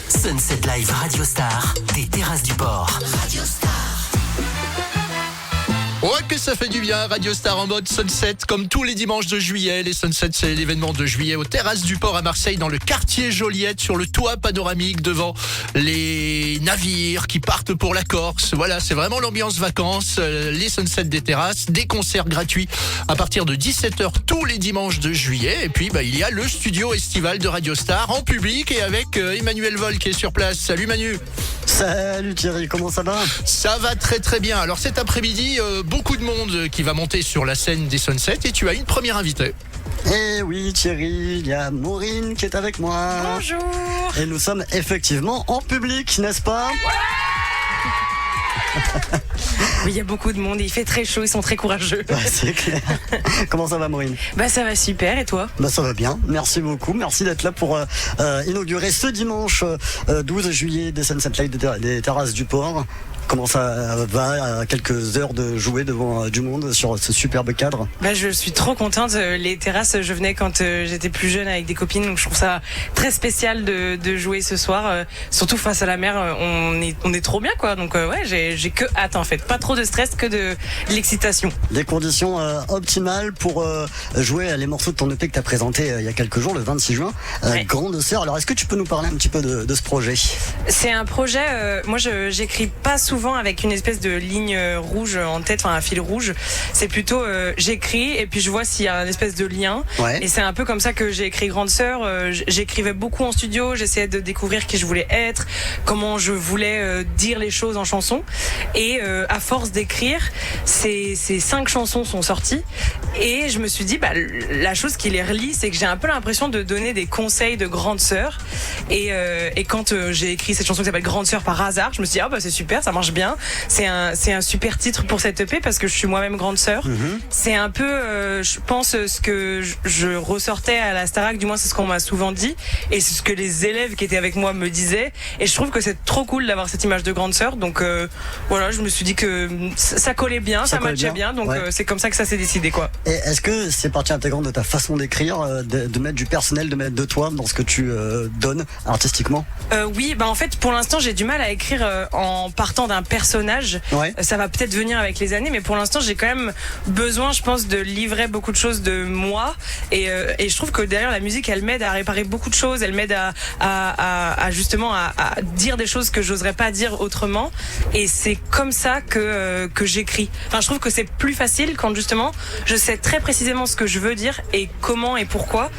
Sunset Live Radio Star, des terrasses du port. Radio Star. Ouais, que ça fait du bien, Radio Star en mode Sunset, comme tous les dimanches de juillet. Les Sunsets, c'est l'événement de juillet aux terrasses du port à Marseille, dans le quartier Joliette, sur le toit panoramique, devant les navires qui partent pour la Corse. Voilà, c'est vraiment l'ambiance vacances, les Sunsets des terrasses, des concerts gratuits à partir de 17h tous les dimanches de juillet. Et puis, il y a le studio estival de Radio Star en public et avec Emmanuel Vol qui est sur place. Salut Manu. Salut Thierry, comment ça va? Ça va très très bien. Alors cet après-midi, beaucoup de monde qui va monter sur la scène des Sunsets et tu as une première invitée. Eh oui Thierry, il y a Maureen qui est avec moi. Bonjour. Et nous sommes effectivement en public, n'est-ce pas? Oui, il y a beaucoup de monde et il fait très chaud, ils sont très courageux. Ouais, c'est clair. Comment ça va Maureen? Ça va super, et toi? Ça va bien, merci beaucoup. Merci d'être là pour inaugurer ce dimanche 12 juillet des Sunset Live des terrasses du port. Comment ça va à quelques heures de jouer devant du monde sur ce superbe cadre? Je suis trop contente. Les terrasses, je venais quand j'étais plus jeune avec des copines, donc je trouve ça très spécial de jouer ce soir. Surtout face à la mer, on est trop bien quoi. Donc ouais, j'ai que hâte en fait. Pas trop de stress, que de l'excitation. Les conditions optimales pour jouer les morceaux de ton EP que tu as présenté il y a quelques jours, le 26 juin. Ouais. Grande sœur. Alors est-ce que tu peux nous parler un petit peu de ce projet? C'est un projet, moi j'écris pas souvent avec une espèce de ligne rouge en tête, enfin un fil rouge. C'est plutôt j'écris et puis je vois s'il y a une espèce de lien. Ouais. Et c'est un peu comme ça que j'ai écrit Grande Sœur. J'écrivais beaucoup en studio, j'essayais de découvrir qui je voulais être, comment je voulais dire les choses en chanson. Et à force d'écrire, ces 5 chansons sont sorties. Et je me suis dit, la chose qui les relie, c'est que j'ai un peu l'impression de donner des conseils de grande sœur. Et quand j'ai écrit cette chanson qui s'appelle Grande Sœur par hasard, je me suis dit, c'est super, ça marche bien. C'est un super titre pour cette EP parce que je suis moi-même grande sœur. Mm-hmm. C'est un peu, je pense, ce que je ressortais à la Starac, du moins c'est ce qu'on m'a souvent dit. Et c'est ce que les élèves qui étaient avec moi me disaient. Et je trouve que c'est trop cool d'avoir cette image de grande sœur. Donc voilà, je me suis dit que ça collait bien, ça matchait bien. Donc ouais. C'est comme ça que ça s'est décidé quoi. Et est-ce que c'est partie intégrante de ta façon d'écrire, de mettre du personnel, de mettre de toi dans ce que tu donnes artistiquement? Oui, en fait pour l'instant j'ai du mal à écrire en partant d'un personnage. Ouais. Ça va peut-être venir avec les années, mais pour l'instant j'ai quand même besoin, je pense, de livrer beaucoup de choses de moi. Et je trouve que derrière la musique, elle m'aide à réparer beaucoup de choses, elle m'aide à justement à dire des choses que j'oserais pas dire autrement. Et c'est comme ça que j'écris. Enfin, je trouve que c'est plus facile quand justement je sais très précisément ce que je veux dire et comment et pourquoi.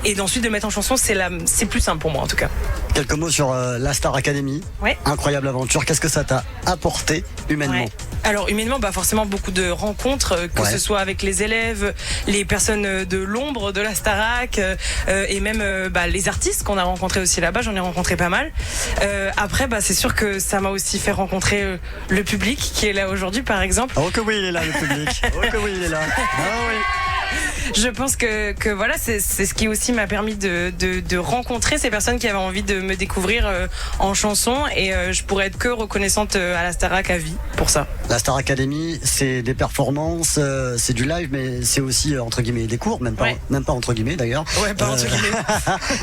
Et ensuite de mettre en chanson, c'est plus simple pour moi en tout cas. Quelques mots sur la Star Academy. Ouais. Incroyable aventure. Qu'est-ce que ça t'a apporté humainement? Ouais. Alors humainement, forcément beaucoup de rencontres, que ce soit avec les élèves, les personnes de l'ombre de la Starac, et même les artistes qu'on a rencontrés aussi là-bas. J'en ai rencontré pas mal. Après, c'est sûr que ça m'a aussi fait rencontrer le public qui est là aujourd'hui, par exemple. Oh que oui, il est là le public. Oh que oui, il est là. Ah oui. Je pense que voilà, c'est ce qui aussi m'a permis de rencontrer ces personnes qui avaient envie de me découvrir en chanson, et je pourrais être que reconnaissante à la Starac à vie pour ça. La Star Academy, c'est des performances, c'est du live, mais c'est aussi entre guillemets des cours, même pas entre guillemets d'ailleurs. Ouais, pas entre guillemets.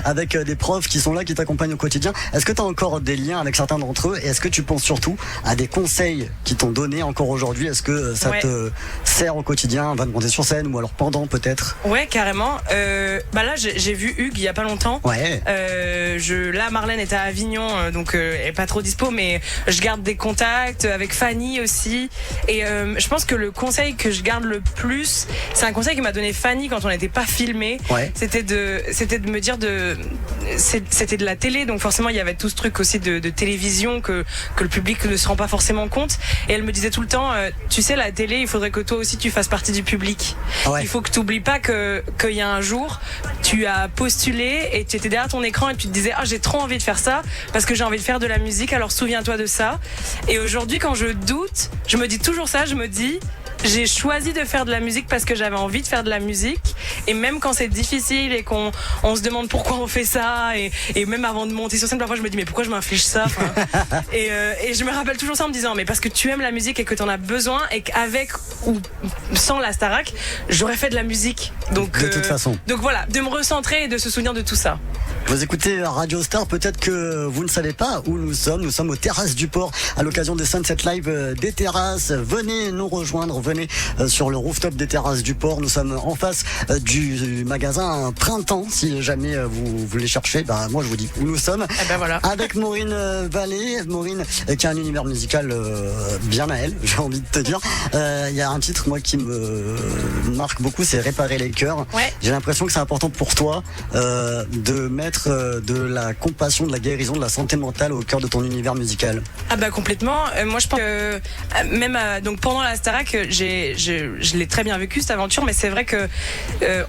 Avec des profs qui sont là, qui t'accompagnent au quotidien. Est-ce que tu as encore des liens avec certains d'entre eux, et est-ce que tu penses surtout à des conseils qui t'ont donné encore aujourd'hui? Est-ce que ça te sert au quotidien, va te monter sur scène, ou alors pendant peut-être? Ouais, carrément. Là, j'ai vu Hugues il y a pas longtemps. Ouais. Là, Marlène est à Avignon, donc elle est pas trop dispo, mais je garde des contacts avec Fanny aussi. Et je pense que le conseil que je garde le plus, c'est un conseil que m'a donné Fanny quand on n'était pas filmé. Ouais. C'était de me dire c'était de la télé, donc forcément il y avait tout ce truc aussi de télévision que le public ne se rend pas forcément compte. Et elle me disait tout le temps, tu sais, la télé, il faudrait que toi aussi tu fasses partie du public. Ouais. Il faut que tu oublies pas qu'il y a un jour, tu as postulé et tu étais derrière ton écran et tu te disais j'ai trop envie de faire ça parce que j'ai envie de faire de la musique, alors souviens-toi de ça. Et aujourd'hui, quand je doute, je me dis toujours ça, je me dis j'ai choisi de faire de la musique parce que j'avais envie de faire de la musique, et même quand c'est difficile et qu'on se demande pourquoi on fait ça, et même avant de monter sur scène, parfois je me dis mais pourquoi je m'inflige ça, et je me rappelle toujours ça en me disant mais parce que tu aimes la musique et que t'en as besoin, et qu'avec ou sans la Starac j'aurais fait de la musique, donc de toute façon. donc voilà, de me recentrer et de se souvenir de tout ça. Vous écoutez Radio Star, peut-être que vous ne savez pas où nous sommes. Nous sommes aux Terrasses du Port à l'occasion des Sunset Live des Terrasses. Venez nous rejoindre, venez sur le rooftop des Terrasses du Port. Nous sommes en face du magasin Printemps. Si jamais vous voulez chercher, moi je vous dis où nous sommes. Eh ben voilà. Avec Maureen Vallée. Maureen qui a un univers musical bien à elle, j'ai envie de te dire. Il y a un titre moi qui me marque beaucoup, c'est Réparer les cœurs. Ouais. J'ai l'impression que c'est important pour toi de mettre de la compassion, de la guérison, de la santé mentale au cœur de ton univers musical. Ah bah complètement. Moi je pense que même donc pendant la Starac, je l'ai très bien vécu cette aventure, mais c'est vrai que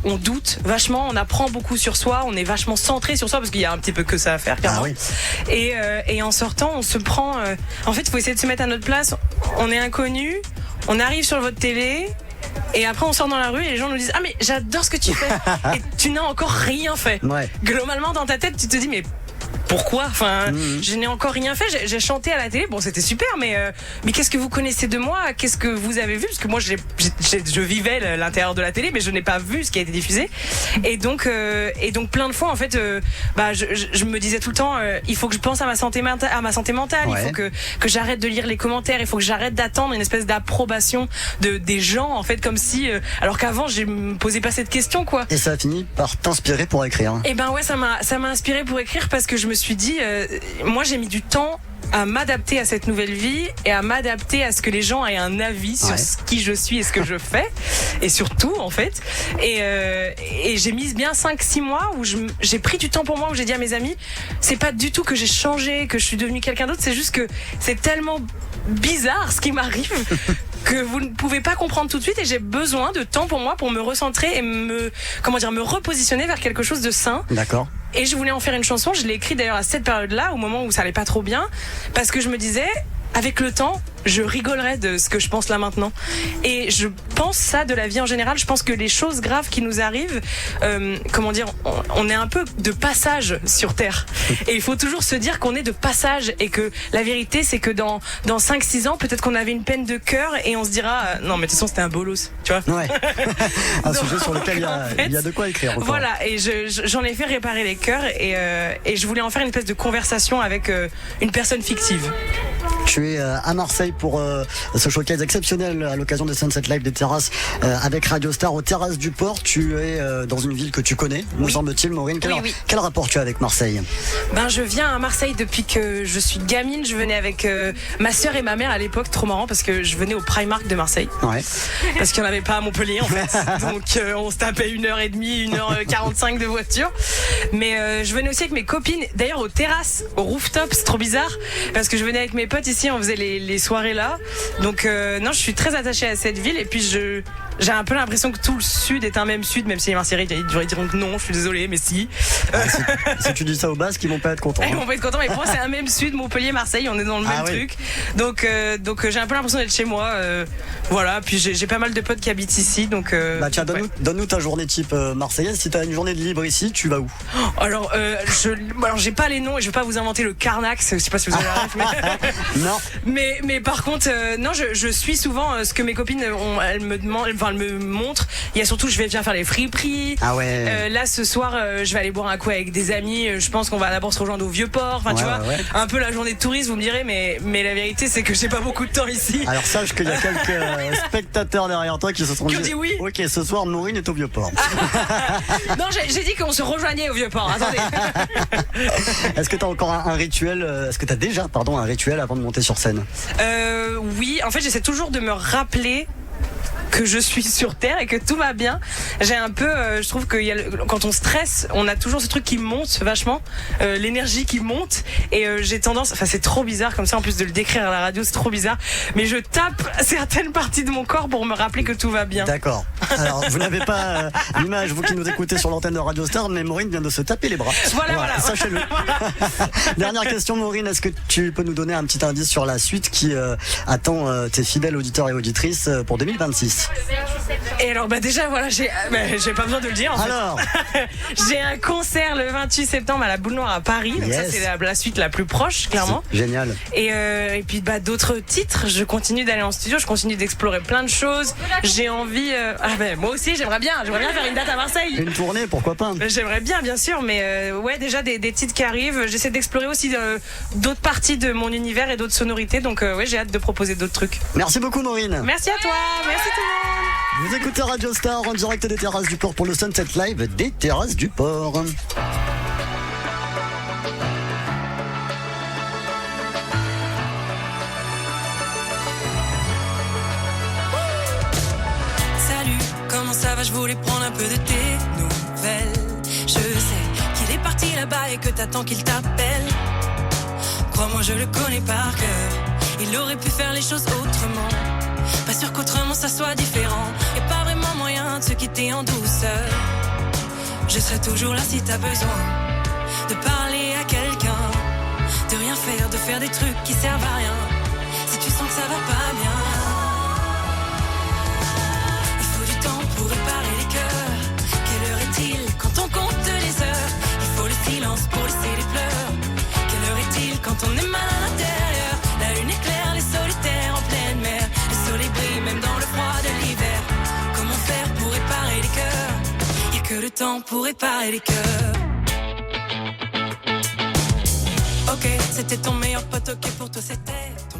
on doute vachement, on apprend beaucoup sur soi, on est vachement centré sur soi parce qu'il y a un petit peu que ça à faire. Ah oui. Et en sortant, on se prend. En fait, il faut essayer de se mettre à notre place. On est inconnu, on arrive sur votre télé. Et après on sort dans la rue et les gens nous disent ah mais j'adore ce que tu fais et tu n'as encore rien fait. Ouais. Globalement dans ta tête tu te dis mais pourquoi ? Je n'ai encore rien fait. J'ai chanté à la télé. Bon, c'était super, mais qu'est-ce que vous connaissez de moi ? Qu'est-ce que vous avez vu ? Parce que moi, je vivais l'intérieur de la télé, mais je n'ai pas vu ce qui a été diffusé. Et donc plein de fois, en fait, je me disais tout le temps, il faut que je pense à ma santé mentale. Ouais. Il faut que j'arrête de lire les commentaires. Il faut que j'arrête d'attendre une espèce d'approbation des gens, en fait, comme si, alors qu'avant, je me posais pas cette question, quoi. Et ça a fini par t'inspirer pour écrire. Et ben ouais, ça m'a inspiré pour écrire parce que je me suis dit, moi j'ai mis du temps à m'adapter à cette nouvelle vie et à m'adapter à ce que les gens aient un avis sur qui je suis et ce que je fais et surtout en fait et j'ai mis bien 5-6 mois où j'ai pris du temps pour moi, où j'ai dit à mes amis c'est pas du tout que j'ai changé, que je suis devenue quelqu'un d'autre, c'est juste que c'est tellement bizarre ce qui m'arrive que vous ne pouvez pas comprendre tout de suite et j'ai besoin de temps pour moi pour me recentrer et me repositionner vers quelque chose de sain. D'accord. Et je voulais en faire une chanson, je l'ai écrite d'ailleurs à cette période-là, au moment où ça allait pas trop bien, parce que je me disais, avec le temps, je rigolerais de ce que je pense là maintenant. Et je pense ça de la vie en général, je pense que les choses graves qui nous arrivent, on est un peu de passage sur Terre. Et il faut toujours se dire qu'on est de passage et que la vérité c'est que dans 5-6 ans, peut-être qu'on avait une peine de cœur et on se dira, non mais de toute façon c'était un bolos, tu vois. Ouais. Un Donc, sujet sur lequel il y a de quoi écrire. Encore. Voilà, et j'en ai fait réparer les cœurs et je voulais en faire une espèce de conversation avec une personne fictive. Tu es à Marseille pour ce showcase exceptionnel à l'occasion des Sunset Live des Terrasses avec Radio Star aux Terrasses du Port. Tu es dans une ville que tu connais, me semble-t-il, Maureen. Quel rapport tu as avec Marseille ? Je viens à Marseille depuis que je suis gamine. Je venais avec ma sœur et ma mère à l'époque, trop marrant parce que je venais au Primark de Marseille. Ouais. Parce qu'il n'y en avait pas à Montpellier en fait. Donc on se tapait 1h30, 1h45 de voiture. Mais je venais aussi avec mes copines, d'ailleurs aux terrasses, au rooftop, c'est trop bizarre. Parce que je venais avec mes potes ici, on faisait les soirées là. Donc non, je suis très attachée à cette ville et puis j'ai un peu l'impression que tout le sud est un même sud, même si les Marseillais diront que non, je suis désolée, mais si. Si tu dis ça aux Basques, ils vont pas être contents. Ils vont pas être contents, mais pour moi c'est un même sud, Montpellier, Marseille, on est dans le même truc. Donc j'ai un peu l'impression d'être chez moi. Voilà, puis j'ai pas mal de potes qui habitent ici, donc. Tiens, donne-nous ta journée type marseillaise. Si t'as une journée de libre ici, tu vas où ? Alors j'ai pas les noms et je vais pas vous inventer le Carnax, je sais pas si vous avez la ref, mais. Non. Mais par contre, non, je suis souvent ce que mes copines elles me demandent, enfin elles me montrent. Il y a surtout, je vais bien faire les friperies. Ah ouais. Là ce soir, je vais aller boire un coup avec des amis. Je pense qu'on va d'abord se rejoindre au Vieux-Port. Enfin, tu vois, un peu la journée de touriste, vous me direz, mais la vérité c'est que j'ai pas beaucoup de temps ici. Alors sache qu'il y a quelques spectateurs derrière toi qui se sont dit oui. Ok, ce soir Maureen est au Vieux-Port. Non, j'ai dit qu'on se rejoignait au Vieux-Port. Attendez. Est-ce que t'as encore un rituel Est-ce que t'as déjà, un rituel avant de monter sur scène ? Oui, en fait j'essaie toujours de me rappeler que je suis sur Terre et que tout va bien. J'ai un peu, je trouve que quand on stresse, on a toujours ce truc qui monte vachement, l'énergie qui monte et j'ai tendance, enfin c'est trop bizarre comme ça en plus de le décrire à la radio, c'est trop bizarre, mais je tape certaines parties de mon corps pour me rappeler que tout va bien. D'accord. Alors vous n'avez pas l'image, vous qui nous écoutez sur l'antenne de Radio Star, mais Maureen vient de se taper les bras. Voilà. Sachez-le. Dernière question, Maureen, est-ce que tu peux nous donner un petit indice sur la suite qui attend tes fidèles auditeurs et auditrices pour 2025 ? 26? Et alors déjà voilà, j'ai pas besoin de le dire en fait. Alors, J'ai un concert le 28 septembre à la Boule Noire à Paris. Donc ça Yes. c'est la suite la plus proche clairement. génial. Et puis d'autres titres, je continue d'aller en studio, je continue d'explorer plein de choses. J'ai envie moi aussi j'aimerais bien faire une date à Marseille. Une tournée, pourquoi pas? J'aimerais bien sûr, mais ouais, déjà des titres qui arrivent. J'essaie d'explorer aussi d'autres parties de mon univers et d'autres sonorités. Donc ouais, j'ai hâte de proposer d'autres trucs. Merci beaucoup, Maureen. Merci à toi, merci tout le monde. Vous écoutez Radio Star en direct des Terrasses du Port pour le Sunset Live des Terrasses du Port. Salut, comment ça va? Je voulais prendre un peu de tes nouvelles. Je sais qu'il est parti là-bas et que t'attends qu'il t'appelle. Crois-moi, je le connais par cœur. Il aurait pu faire les choses autrement. Pas sûr qu'autrement ça soit différent. Et pas vraiment moyen de se quitter en douceur. Je serai toujours là si t'as besoin de parler à quelqu'un, de rien faire, de faire des trucs qui servent à rien. Si tu sens que ça va pas bien, il faut du temps pour réparer les cœurs. Quelle heure est-il quand on compte les heures? Il faut le silence pour laisser les pleurs. Quelle heure est-il quand on est mal à l'intérieur? La lune éclaire les solitaires en pleine mer. Le soleil brille même dans le froid de l'hiver. Comment faire pour réparer les cœurs? Y'a que le temps pour réparer les cœurs. Ok, c'était ton meilleur pote, ok, pour toi c'était ton